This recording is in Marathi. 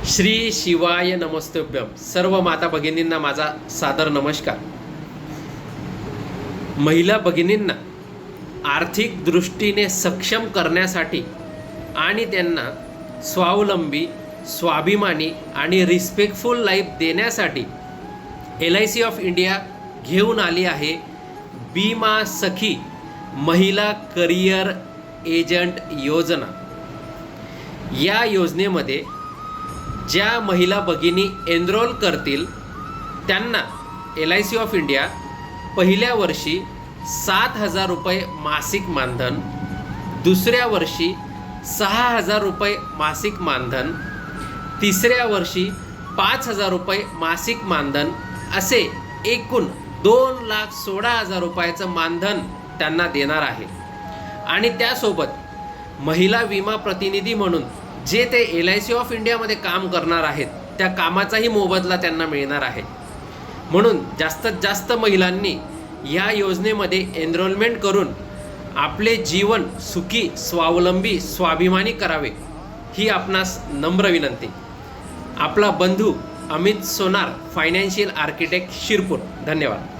श्री शिवाय नमस्तुभ्यम. सर्व माता भगिनींना माझा सादर नमस्कार. महिला भगिनींना आर्थिक दृष्टीने सक्षम करण्यासाठी आणि त्यांना स्वावलंबी, स्वाभिमानी आणि रिस्पेक्टफुल लाईफ देण्यासाठी LIC ऑफ इंडिया घेऊन आली आहे बीमा सखी महिला करिअर एजंट योजना. या योजनेमध्ये ज्या महिला भगिनी एनरोल करतील त्यांना LIC ऑफ इंडिया पहिल्या वर्षी 7,000 रुपये मासिक मानधन, दुसऱ्या वर्षी 6,000 रुपये मासिक मानधन, तिसऱ्या वर्षी 5,000 रुपये मासिक मानधन असे एकूण 2,16,000 रुपयाचं मानधन त्यांना देणार आहे. आणि त्यासोबत महिला विमा प्रतिनिधी म्हणून जे ते LIC ऑफ इंडियामध्ये काम करणार आहेत त्या कामाचाही मोबदला त्यांना मिळणार आहे. म्हणून जास्तीत जास्त महिलांनी या योजनेमध्ये एनरोलमेंट करून आपले जीवन सुखी, स्वावलंबी, स्वाभिमानी करावे ही आपणास नम्र विनंती. आपला बंधू अमित सोनार, फायनान्शियल आर्किटेक्ट, शिरपूर. धन्यवाद.